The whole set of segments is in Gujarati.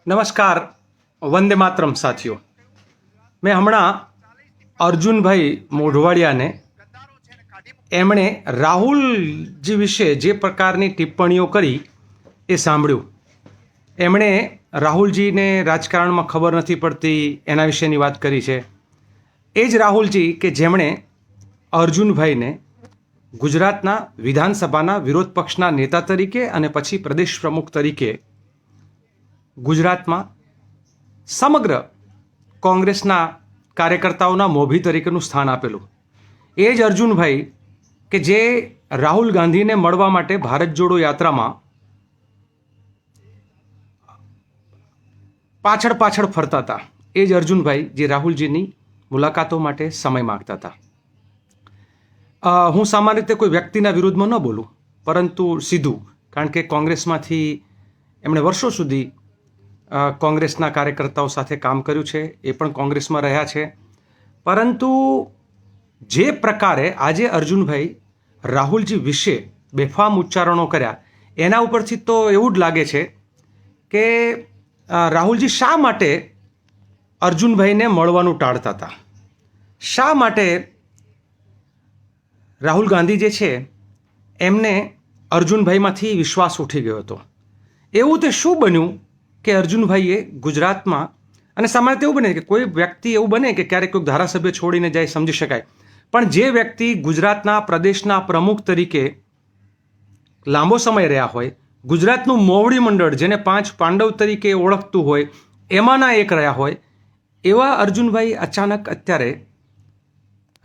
નમસ્કાર, વંદે માતરમ સાથીઓ. મેં હમણાં અર્જુનભાઈ મોઢવાડિયાને એમણે રાહુલજી વિશે જે પ્રકારની ટિપ્પણીઓ કરી એ સાંભળ્યું. એમણે રાહુલજીને રાજકારણમાં ખબર નથી પડતી એના વિશેની વાત કરી છે. એ જ રાહુલજી કે જેમણે અર્જુનભાઈને ગુજરાતના વિધાનસભાના વિરોધ પક્ષના નેતા તરીકે અને પછી પ્રદેશ પ્રમુખ તરીકે ગુજરાતમાં સમગ્ર કોંગ્રેસના કાર્યકર્તાઓના મોભી તરીકેનું સ્થાન આપેલું. એ જ અર્જુનભાઈ કે જે રાહુલ ગાંધીને મળવા માટે ભારત જોડો યાત્રામાં પાછળ પાછળ ફરતા હતા. એ જ અર્જુનભાઈ જે રાહુલજીની મુલાકાતો માટે સમય માગતા હતા. હું સામાન્ય રીતે કોઈ વ્યક્તિના વિરુદ્ધમાં ન બોલું, પરંતુ સીધું, કારણ કે કોંગ્રેસમાંથી એમણે વર્ષો સુધી કોંગ્રેસના કાર્યકર્તાઓ સાથે કામ કર્યું છે, એ પણ કોંગ્રેસમાં રહ્યા છે. પરંતુ જે પ્રકારે આજે અર્જુનભાઈ રાહુલજી વિશે બેફામ ઉચ્ચારણો કર્યા એના ઉપરથી તો એવું જ લાગે છે કે રાહુલજી શા માટે અર્જુનભાઈને મળવાનું ટાળતા હતા. શા માટે રાહુલ ગાંધી જે છે એમને અર્જુનભાઈમાંથી વિશ્વાસ ઉઠી ગયો હતો. એવું તે શું બન્યું કે અર્જુનભાઈએ ગુજરાતમાં, અને સામાન્ય એવું બને કે કોઈ વ્યક્તિ એવું બને કે ક્યારેક કોઈ ધારાસભ્ય છોડીને જાય, સમજી શકાય, પણ જે વ્યક્તિ ગુજરાતના પ્રદેશના પ્રમુખ તરીકે લાંબો સમય રહ્યા હોય, ગુજરાતનું મોવડી મંડળ જેને 5 પાંડવ તરીકે ઓળખતું હોય એમાંના એક રહ્યા હોય, એવા અર્જુનભાઈ અચાનક અત્યારે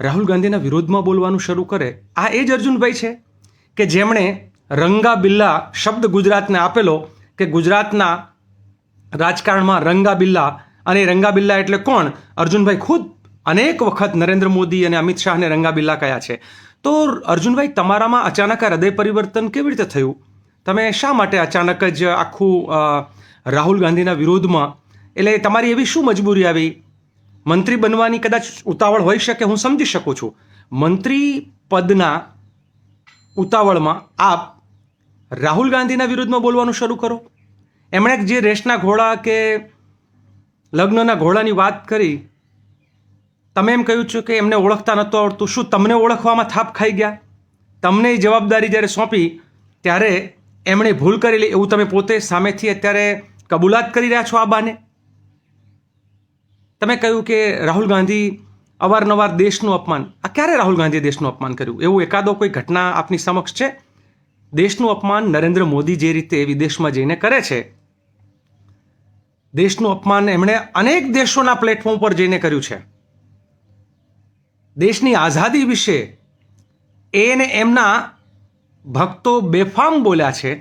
રાહુલ ગાંધીના વિરોધમાં બોલવાનું શરૂ કરે. આ એ જ અર્જુનભાઈ છે કે જેમણે રંગા બિલ્લા શબ્દ ગુજરાતને આપેલો કે ગુજરાતના રાજકારણમાં રંગા બિલ્લા, અને રંગા બિલ્લા એટલે કોણ? અર્જુનભાઈ ખુદ અનેક વખત નરેન્દ્ર મોદી અને અમિત શાહને રંગા બિલ્લા કહ્યા છે. તો અર્જુનભાઈ, તમારામાં અચાનક આ હૃદય પરિવર્તન કેવી રીતે થયું? તમે શા માટે અચાનક જ આખું રાહુલ ગાંધીના વિરોધમાં, એટલે તમારી એવી શું મજબૂરી આવી? મંત્રી બનવાની કદાચ ઉતાવળ હોઈ શકે, હું સમજી શકું છું. મંત્રી પદના ઉતાવળમાં આપ રાહુલ ગાંધીના વિરુદ્ધમાં બોલવાનું શરૂ કરો. એમણે જે રેસના ઘોડા કે લગ્નના ઘોડાની વાત કરી, તમે એમ કહ્યું છે કે એમને ઓળખતા નહોતું આવડતું. શું તમને ઓળખવામાં થાપ ખાઈ ગયા? તમને જવાબદારી જ્યારે સોંપી ત્યારે એમણે ભૂલ કરેલી એવું તમે પોતે સામેથી અત્યારે કબૂલાત કરી રહ્યા છો. આ બાને તમે કહ્યું કે રાહુલ ગાંધી અવારનવાર દેશનું અપમાન. આ ક્યારે રાહુલ ગાંધીએ દેશનું અપમાન કર્યું? એવું એકાદો કોઈ ઘટના આપની સમક્ષ છે? દેશનું અપમાન નરેન્દ્ર મોદી જે રીતે વિદેશમાં જઈને કરે છે, દેશનું અપમાન એમણે અનેક દેશોના પ્લેટફોર્મ પર જઈને કર્યું છે. દેશની આઝાદી વિશે એને એમના ભક્તો બેફામ બોલ્યા છે,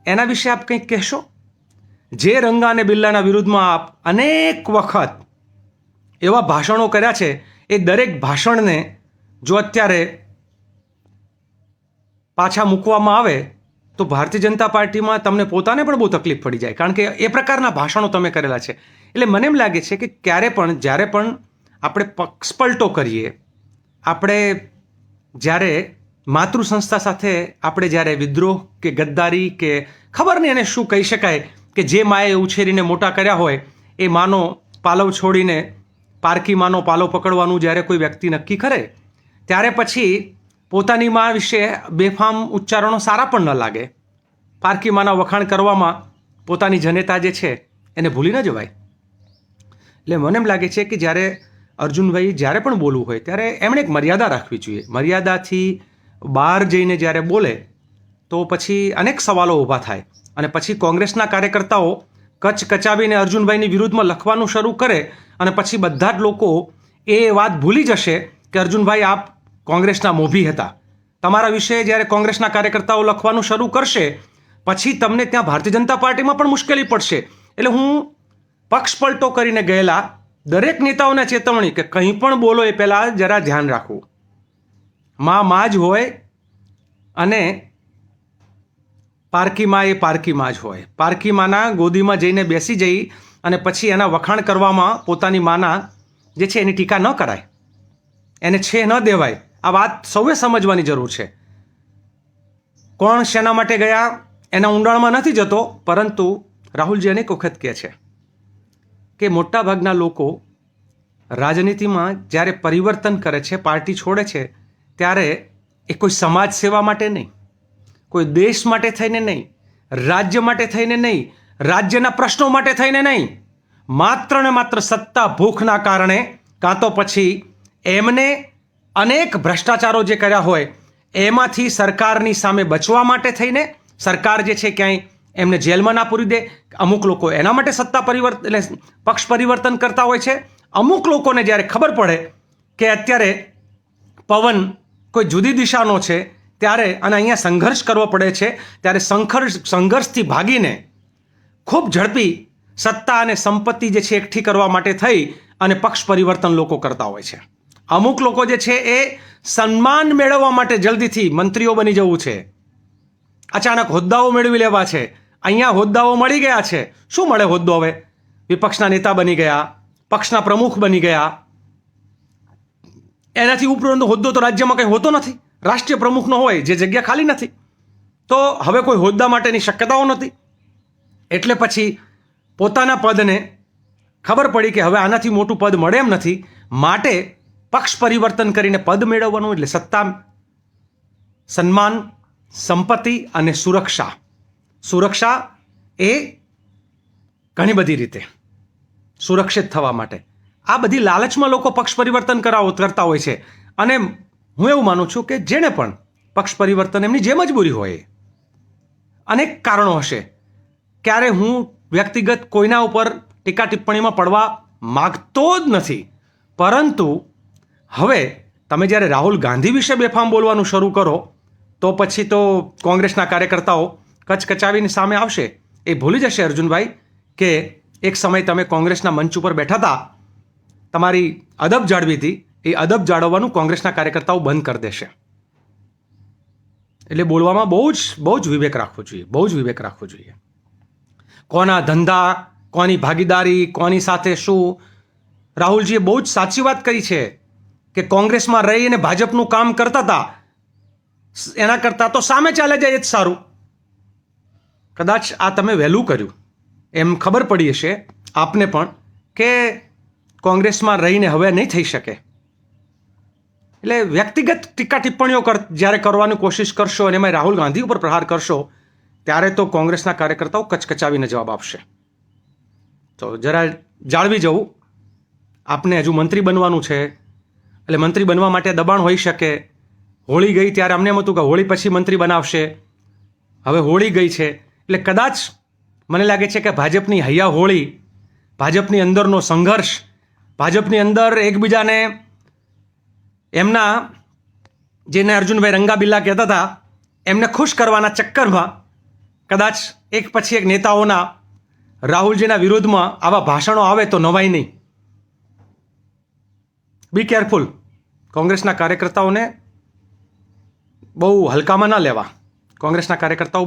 એના વિશે આપ કંઈક કહેશો? જે રંગા અને બિલ્લાના વિરુદ્ધમાં આપ અનેક વખત એવા ભાષણો કર્યા છે, એ દરેક ભાષણને જો અત્યારે પાછા મૂકવામાં આવે તો ભારતીય જનતા પાર્ટીમાં તમને પોતાને પણ બહુ તકલીફ પડી જાય, કારણ કે એ પ્રકારના ભાષણો તમે કરેલા છે. એટલે મને એમ લાગે છે કે ક્યારે પણ જ્યારે પણ આપણે પક્ષપલટો કરીએ, આપણે જ્યારે માતૃ સંસ્થા સાથે આપણે જ્યારે વિદ્રોહ કે ગદ્દારી કે ખબર નહીં એને શું કહી શકાય, કે જે માએ ઉછેરીને મોટા કર્યા હોય એ માનો પાલવ છોડીને પારકી માનો પાલો પકડવાનું જ્યારે કોઈ વ્યક્તિ નક્કી કરે, ત્યારે પછી પોતાની મા વિશે બેફામ ઉચ્ચારણો સારા પણ ન લાગે. પારકી માના વખાણ કરવામાં પોતાની જનેતા જે છે એને ભૂલી ન જવાય. એટલે મને એમ લાગે છે કે જ્યારે અર્જુનભાઈ જ્યારે પણ બોલવું હોય ત્યારે એમણે એક મર્યાદા રાખવી જોઈએ. મર્યાદાથી બહાર જઈને જ્યારે બોલે તો પછી અનેક સવાલો ઊભા થાય, અને પછી કોંગ્રેસના કાર્યકર્તાઓ કચ કચાવીને અર્જુનભાઈની વિરુદ્ધમાં લખવાનું શરૂ કરે, અને પછી બધા જ લોકો એ વાત ભૂલી જશે કે અર્જુનભાઈ આપ કોંગ્રેસના મોભી હતા. તમારા વિશે જ્યારે કોંગ્રેસના કાર્યકર્તાઓ લખવાનું શરૂ કરશે પછી તમને ત્યાં ભારતીય જનતા પાર્ટીમાં પણ મુશ્કેલી પડશે. એટલે હું પક્ષપલટો કરીને ગયેલા દરેક નેતાઓને ચેતવણી કે કંઈ પણ બોલો એ પહેલાં જરા ધ્યાન રાખવું. માં જ હોય અને પારકી માં એ પારકી માં જ હોય. પારકી માના ગોદીમાં જઈને બેસી જઈ અને પછી એના વખાણ કરવામાં પોતાની માના જે છે એની ટીકા ન કરાય, એને છે ન દેવાય. આ વાત સૌએ સમજવાની જરૂર છે. કોણ શેના માટે ગયા એના ઊંડાણમાં નથી જતો, પરંતુ રાહુલજી અનેક વખત કહે છે કે મોટાભાગના લોકો રાજનીતિમાં જ્યારે પરિવર્તન કરે છે, પાર્ટી છોડે છે, ત્યારે એ કોઈ સમાજ સેવા માટે નહીં, કોઈ દેશ માટે થઈને નહીં, રાજ્ય માટે થઈને નહીં, રાજ્યના પ્રશ્નો માટે થઈને નહીં, માત્ર ને માત્ર સત્તા ભૂખના કારણે કાં તો પછી એમને અનેક ભ્રષ્ટાચારો જે કર્યા હોય એમાંથી સરકારની સામે બચવા માટે થઈને સરકાર જે છે ક્યાંય એમને જેલમાં ના પૂરી દે, અમુક લોકો એના માટે સત્તા પરિવર્તન એટલે પક્ષ પરિવર્તન કરતા હોય છે. અમુક લોકોને જ્યારે ખબર પડે કે અત્યારે પવન કોઈ જુદી દિશાનો છે ત્યારે અને અહીંયા સંઘર્ષ કરવો પડે છે, ત્યારે સંઘર્ષથી ભાગીને ખૂબ ઝડપી સત્તા અને સંપત્તિ જે છે એકઠી કરવા માટે થઈ અને પક્ષ પરિવર્તન લોકો કરતા હોય છે. અમુક લોકો જે છે એ સન્માન મેળવવા માટે જલ્દીથી મંત્રીઓ બની જવું છે, અચાનક હોદ્દાઓ મેળવી લેવા છે. અહીંયા હોદ્દાઓ મળી ગયા છે, શું મળે હોદ્દો? હવે વિપક્ષના નેતા બની ગયા, પક્ષના પ્રમુખ બની ગયા, એનાથી ઉપરનો હોદ્દો તો રાજ્યમાં કંઈ હોતો નથી. રાષ્ટ્રીય પ્રમુખનો હોય જે જગ્યા ખાલી નથી, તો હવે કોઈ હોદ્દા માટેની શક્યતાઓ નથી. એટલે પછી પોતાના પદને ખબર પડી કે હવે આનાથી મોટું પદ મળે એમ નથી, માટે પક્ષ પરિવર્તન કરીને પદ મેળવવાનું, એટલે સત્તા, સન્માન, સંપત્તિ અને સુરક્ષા. સુરક્ષા એ ઘણી બધી રીતે સુરક્ષિત થવા માટે આ બધી લાલચમાં લોકો પક્ષ પરિવર્તન કરતા હોય છે. અને હું એવું માનું છું કે જેને પણ પક્ષ પરિવર્તન એમની જે મજબૂરી હોય, અનેક કારણો હશે. ક્યારે હું વ્યક્તિગત કોઈના ઉપર ટીકા ટિપ્પણીમાં પડવા માગતો જ નથી, પરંતુ હવે તમે જ્યારે રાહુલ ગાંધી વિશે બેફામ બોલવાનું શરૂ કરો તો પછી તો કોંગ્રેસના કાર્યકર્તાઓ કચકચાવીને સામે આવશે. એ ભૂલી જશે અર્જુનભાઈ કે એક સમય તમે કોંગ્રેસના મંચ ઉપર બેઠા હતા, તમારી અદબ જાળવી હતી, એ અદબ જાળવવાનું કોંગ્રેસના કાર્યકર્તાઓ બંધ કરી દેશે. એટલે બોલવામાં બહુ જ વિવેક રાખવો જોઈએ, બહુ જ વિવેક રાખવો જોઈએ. કોના ધંધા, કોની ભાગીદારી, કોની સાથે શું. રાહુલજીએ બહુ જ સાચી વાત કરી છે કે કોંગ્રેસમાં રહીને ભાજપનું કામ કરતા હતા, એના કરતાં તો સામે ચાલે જાય એ જ સારું. કદાચ આ તમે વહેલું કર્યું એમ ખબર પડી હશે આપને પણ કે કોંગ્રેસમાં રહીને હવે નહીં થઈ શકે. એટલે વ્યક્તિગત ટીકા ટિપ્પણીઓ જ્યારે કરવાની કોશિશ કરશો અને એમાં રાહુલ ગાંધી ઉપર પ્રહાર કરશો, ત્યારે તો કોંગ્રેસના કાર્યકર્તાઓ કચકચાવીને જવાબ આપશે. તો જરા જાળવી જવું. આપને હજુ મંત્રી બનવાનું છે, એટલે મંત્રી બનવા માટે દબાણ હોઈ શકે. હોળી ગઈ ત્યારે અમને એમ હતું કે હોળી પછી મંત્રી બનાવશે, હવે હોળી ગઈ છે એટલે કદાચ મને લાગે છે કે ભાજપની હૈયા હોળી, ભાજપની અંદરનો સંઘર્ષ, ભાજપની અંદર એકબીજાને એમના જેને અર્જુનભાઈ રંગાબિલ્લા કહેતા હતા એમને ખુશ કરવાના ચક્કરમાં કદાચ એક પછી એક નેતાઓના રાહુલજીના વિરોધમાં આવા ભાષણો આવે તો નવાઈ નહીં. Be careful. કોંગ્રેસના કાર્યકર્તાઓને બહુ હલકામાં ના લેવા. કોંગ્રેસના કાર્યકર્તાઓ